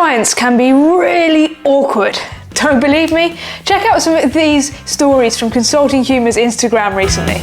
Clients can be really awkward. Don't believe me? Check out some of these stories from Consulting Humour's Instagram recently.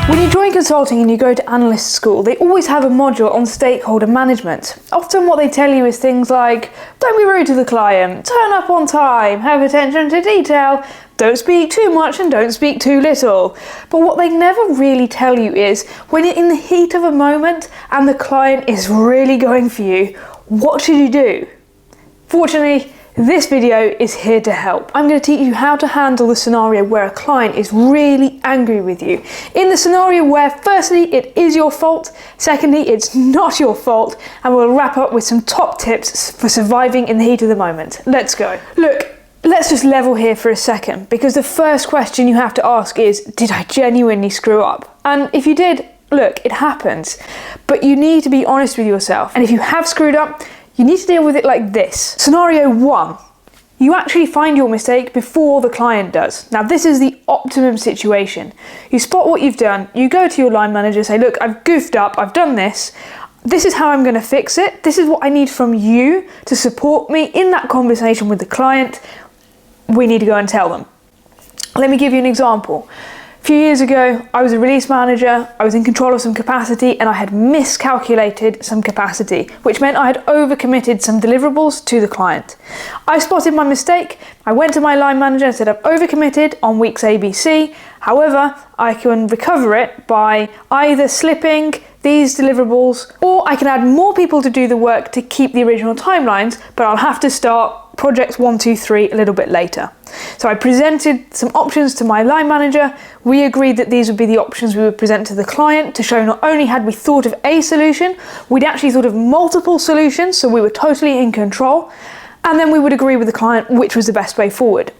When you join consulting and you go to analyst school, they always have a module on stakeholder management. Often what they tell you is things like, don't be rude to the client, turn up on time, have attention to detail, don't speak too much and don't speak too little. But what they never really tell you is, when you're in the heat of a moment and the client is really going for you, what should you do? Fortunately, this video is here to help. I'm going to teach you how to handle the scenario where a client is really angry with you. In the scenario where, firstly, it is your fault, secondly, it's not your fault, and we'll wrap up with some top tips for surviving in the heat of the moment. Let's go. Look, let's just level here for a second, because the first question you have to ask is, did I genuinely screw up? And if you did, look, it happens. But you need to be honest with yourself. And if you have screwed up, you need to deal with it like this. Scenario 1, you actually find your mistake before the client does. Now this is the optimum situation. You spot what you've done, you go to your line manager, say, look, I've goofed up, I've done this. This is how I'm going to fix it. This is what I need from you to support me in that conversation with the client. We need to go and tell them. Let me give you an example. A few years ago, I was a release manager, I was in control of some capacity, and I had miscalculated some capacity, which meant I had overcommitted some deliverables to the client. I spotted my mistake, I went to my line manager and said, I've overcommitted on weeks ABC, however, I can recover it by either slipping these deliverables, or I can add more people to do the work to keep the original timelines, but I'll have to start projects 1, 2, 3 a little bit later. So I presented some options to my line manager. We agreed that these would be the options we would present to the client to show not only had we thought of a solution, we'd actually thought of multiple solutions, so we were totally in control, and then we would agree with the client which was the best way forward.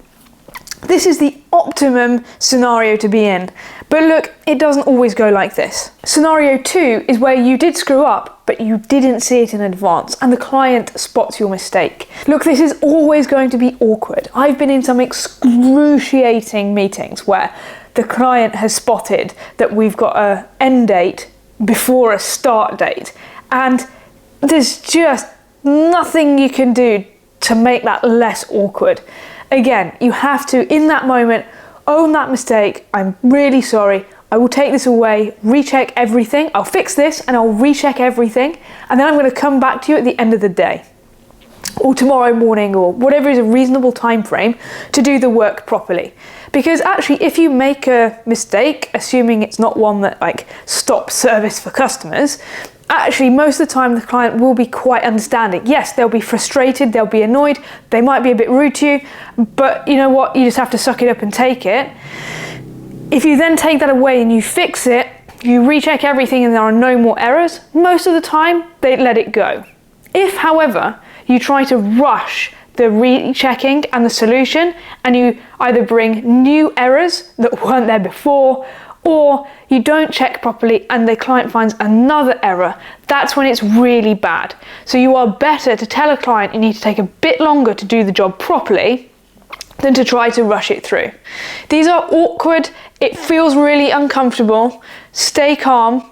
This is the optimum scenario to be in. But look, it doesn't always go like this. Scenario 2 is where you did screw up, but you didn't see it in advance, and the client spots your mistake. Look, this is always going to be awkward. I've been in some excruciating meetings where the client has spotted that we've got an end date before a start date, and there's just nothing you can do to make that less awkward. Again, you have to, in that moment, own that mistake. I'm really sorry. I will take this away, recheck everything. I'll fix this and I'll recheck everything. And then I'm going to come back to you at the end of the day, or tomorrow morning, or whatever is a reasonable time frame to do the work properly. Because actually, if you make a mistake, assuming it's not one that stops service for customers, actually most of the time the client will be quite understanding. Yes, they'll be frustrated, they'll be annoyed, they might be a bit rude to you, but you know what, you just have to suck it up and take it. If you then take that away and you fix it, you recheck everything and there are no more errors, most of the time they let it go. If, however, you try to rush the rechecking and the solution, and you either bring new errors that weren't there before, or you don't check properly and the client finds another error, that's when it's really bad. So you are better to tell a client you need to take a bit longer to do the job properly than to try to rush it through. These are awkward, it feels really uncomfortable. Stay calm,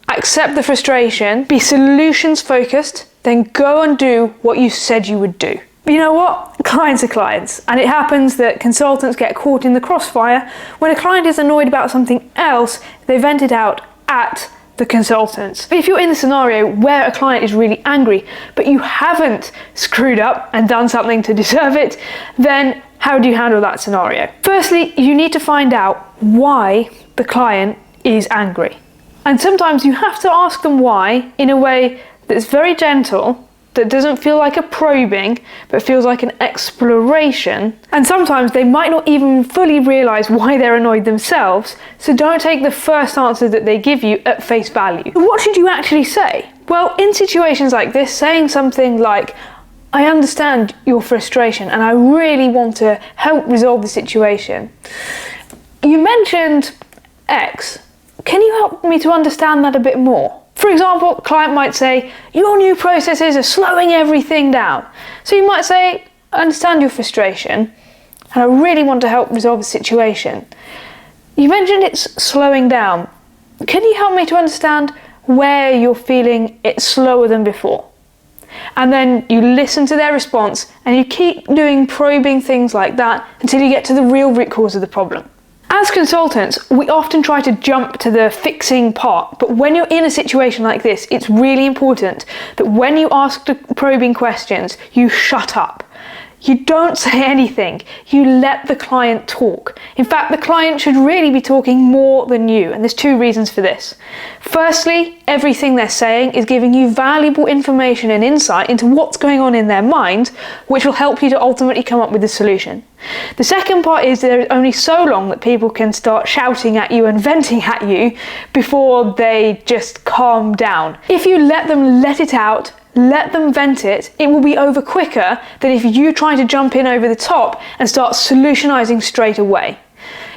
accept the frustration, be solutions focused, then go and do what you said you would do. You know what? Clients are clients, and it happens that consultants get caught in the crossfire. When a client is annoyed about something else, they vent it out at the consultants. But if you're in the scenario where a client is really angry, but you haven't screwed up and done something to deserve it, then how do you handle that scenario? Firstly, you need to find out why the client is angry. And sometimes you have to ask them why in a way that's very gentle, that doesn't feel like a probing, but feels like an exploration. And sometimes they might not even fully realise why they're annoyed themselves, so don't take the first answer that they give you at face value. What should you actually say? Well, in situations like this, saying something like, I understand your frustration and I really want to help resolve the situation. You mentioned X. Can you help me to understand that a bit more? For example, a client might say, your new processes are slowing everything down. So you might say, I understand your frustration and I really want to help resolve the situation. You mentioned it's slowing down. Can you help me to understand where you're feeling it's slower than before? And then you listen to their response and you keep doing probing things like that until you get to the real root cause of the problem. As consultants, we often try to jump to the fixing part, but when you're in a situation like this, it's really important that when you ask the probing questions, you shut up. You don't say anything, you let the client talk. In fact, the client should really be talking more than you, and there's two reasons for this. Firstly, everything they're saying is giving you valuable information and insight into what's going on in their mind, which will help you to ultimately come up with a solution. The second part is there is only so long that people can start shouting at you and venting at you before they just calm down. If you let them let it out, let them vent it, it will be over quicker than if you try to jump in over the top and start solutionising straight away.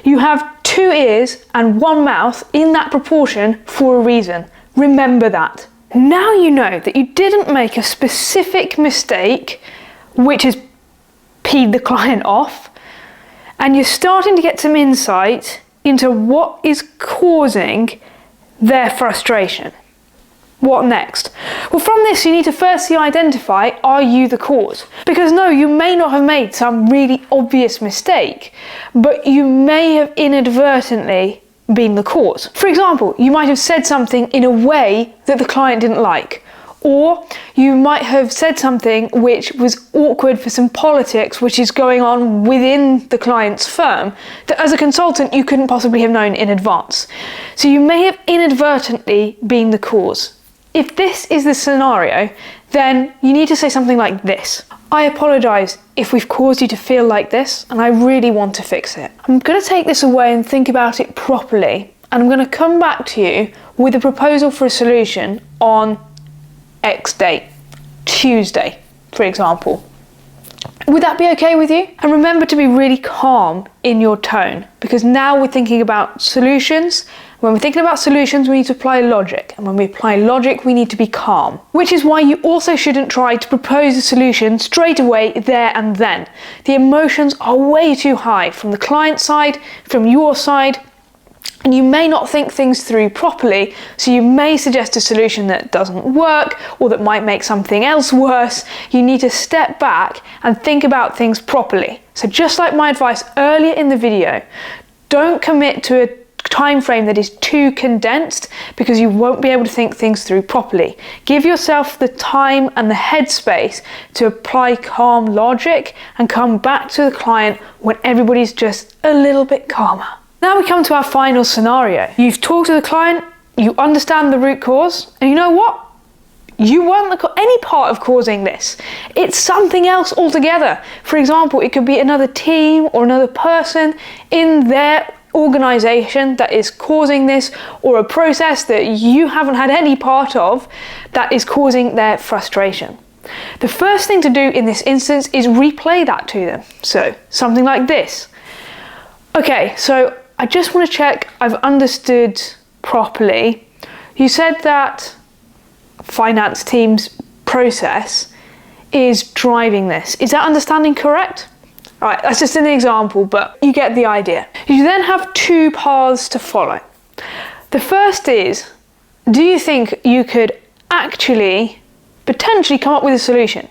You have 2 ears and 1 mouth in that proportion for a reason. Remember that. Now you know that you didn't make a specific mistake, which has peed the client off, and you're starting to get some insight into what is causing their frustration. What next? Well, from this you need to firstly identify, are you the cause? Because no, you may not have made some really obvious mistake, but you may have inadvertently been the cause. For example, you might have said something in a way that the client didn't like, or you might have said something which was awkward for some politics which is going on within the client's firm that as a consultant you couldn't possibly have known in advance. So you may have inadvertently been the cause. If this is the scenario, then you need to say something like this. I apologise if we've caused you to feel like this, and I really want to fix it. I'm going to take this away and think about it properly, and I'm going to come back to you with a proposal for a solution on X date, Tuesday, for example. Would that be okay with you? And remember to be really calm in your tone, because now we're thinking about solutions. When we're thinking about solutions, we need to apply logic. And when we apply logic, we need to be calm. Which is why you also shouldn't try to propose a solution straight away, there and then. The emotions are way too high from the client side, from your side, and you may not think things through properly, so you may suggest a solution that doesn't work or that might make something else worse. You need to step back and think about things properly. So just like my advice earlier in the video, don't commit to a time frame that is too condensed because you won't be able to think things through properly. Give yourself the time and the headspace to apply calm logic and come back to the client when everybody's just a little bit calmer. Now we come to our final scenario. You've talked to the client, you understand the root cause, and you know what? You weren't any part of causing this. It's something else altogether. For example, it could be another team or another person in their organisation that is causing this, or a process that you haven't had any part of that is causing their frustration. The first thing to do in this instance is replay that to them. So something like this. Okay, so I just want to check I've understood properly. You said that finance team's process is driving this. Is that understanding correct? All right, that's just an example, but you get the idea. You then have 2 paths to follow. The first is, do you think you could actually potentially come up with a solution?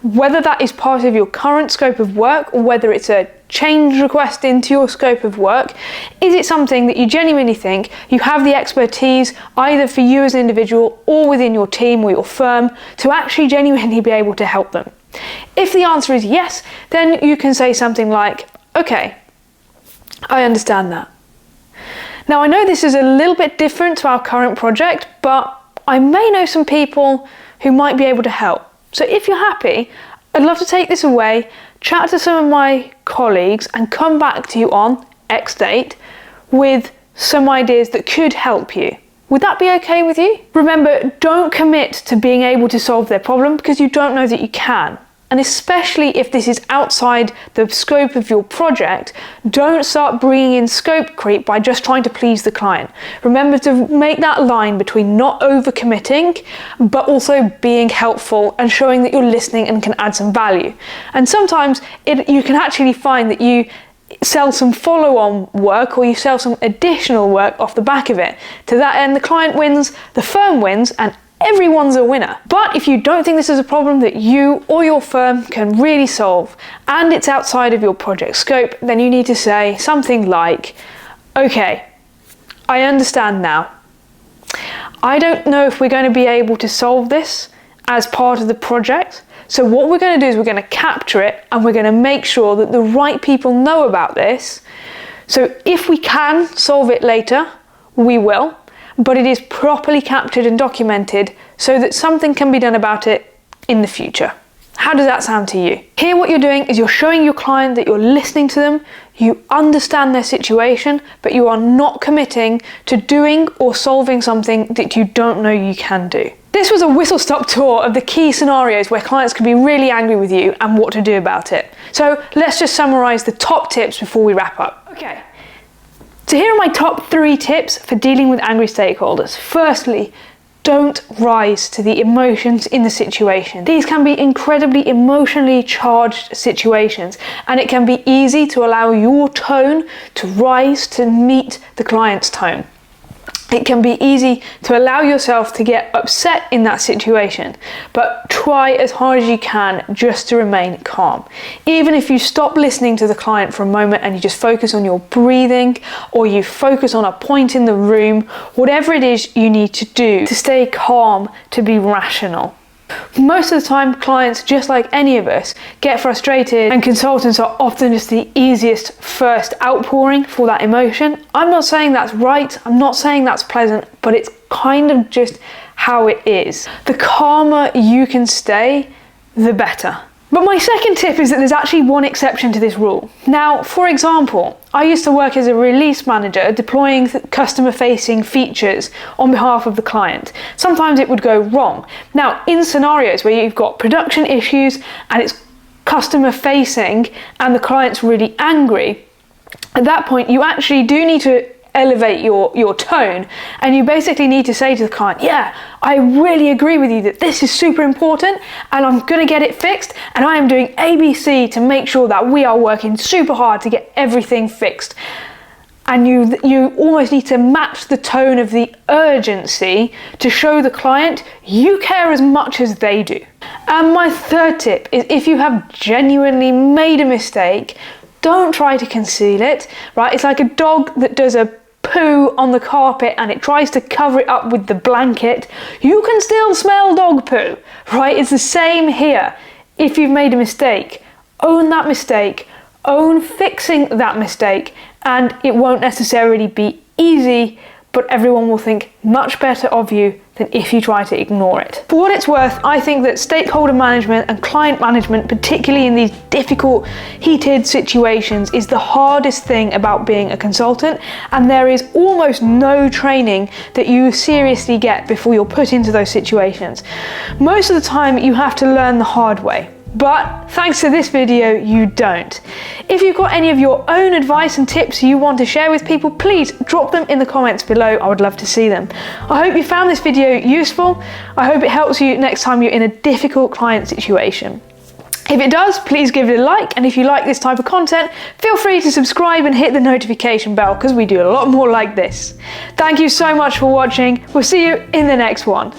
Whether that is part of your current scope of work or whether it's a change request into your scope of work, is it something that you genuinely think you have the expertise either for you as an individual or within your team or your firm to actually genuinely be able to help them? If the answer is yes, then you can say something like, okay, I understand that. Now I know this is a little bit different to our current project, but I may know some people who might be able to help. So if you're happy, I'd love to take this away, chat to some of my colleagues and come back to you on X date with some ideas that could help you. Would that be okay with you? Remember, don't commit to being able to solve their problem because you don't know that you can. And especially if this is outside the scope of your project, don't start bringing in scope creep by just trying to please the client. Remember to make that line between not overcommitting, but also being helpful and showing that you're listening and can add some value. And sometimes you can actually find that you sell some follow-on work or you sell some additional work off the back of it. To that end, the client wins, the firm wins, and everyone's a winner. But if you don't think this is a problem that you or your firm can really solve and it's outside of your project scope, then you need to say something like, okay, I understand now. I don't know if we're going to be able to solve this as part of the project. So what we're going to do is we're going to capture it and we're going to make sure that the right people know about this. So if we can solve it later, we will. But it is properly captured and documented so that something can be done about it in the future. How does that sound to you? Here what you're doing is you're showing your client that you're listening to them, you understand their situation, but you are not committing to doing or solving something that you don't know you can do. This was a whistle-stop tour of the key scenarios where clients can be really angry with you and what to do about it. So let's just summarize the top tips before we wrap up. Okay. So here are my top 3 tips for dealing with angry stakeholders. Firstly, don't rise to the emotions in the situation. These can be incredibly emotionally charged situations, and it can be easy to allow your tone to rise to meet the client's tone. It can be easy to allow yourself to get upset in that situation, but try as hard as you can just to remain calm. Even if you stop listening to the client for a moment and you just focus on your breathing, or you focus on a point in the room, whatever it is you need to do to stay calm, to be rational. Most of the time, clients, just like any of us, get frustrated, and consultants are often just the easiest first outpouring for that emotion. I'm not saying that's right, I'm not saying that's pleasant, but it's kind of just how it is. The calmer you can stay, the better. But my second tip is that there's actually one exception to this rule. Now, for example, I used to work as a release manager deploying customer-facing features on behalf of the client. Sometimes it would go wrong. Now, in scenarios where you've got production issues and it's customer-facing and the client's really angry, at that point you actually do need to elevate your tone, and you basically need to say to the client, yeah, I really agree with you that this is super important and I'm going to get it fixed, and I am doing ABC to make sure that we are working super hard to get everything fixed. And you almost need to match the tone of the urgency to show the client you care as much as they do. And my third tip is, if you have genuinely made a mistake, don't try to conceal it, right? It's like a dog that does a poo on the carpet and it tries to cover it up with the blanket. You can still smell dog poo, right? It's the same here. If you've made a mistake, own that mistake, own fixing that mistake, and it won't necessarily be easy, but everyone will think much better of you than if you try to ignore it. For what it's worth, I think that stakeholder management and client management, particularly in these difficult, heated situations, is the hardest thing about being a consultant, and there is almost no training that you seriously get before you're put into those situations. Most of the time you have to learn the hard way. But thanks to this video, you don't. If you've got any of your own advice and tips you want to share with people, please drop them in the comments below. I would love to see them. I hope you found this video useful. I hope it helps you next time you're in a difficult client situation. If it does, please give it a like, and if you like this type of content, feel free to subscribe and hit the notification bell, because we do a lot more like this. Thank you so much for watching. We'll see you in the next one.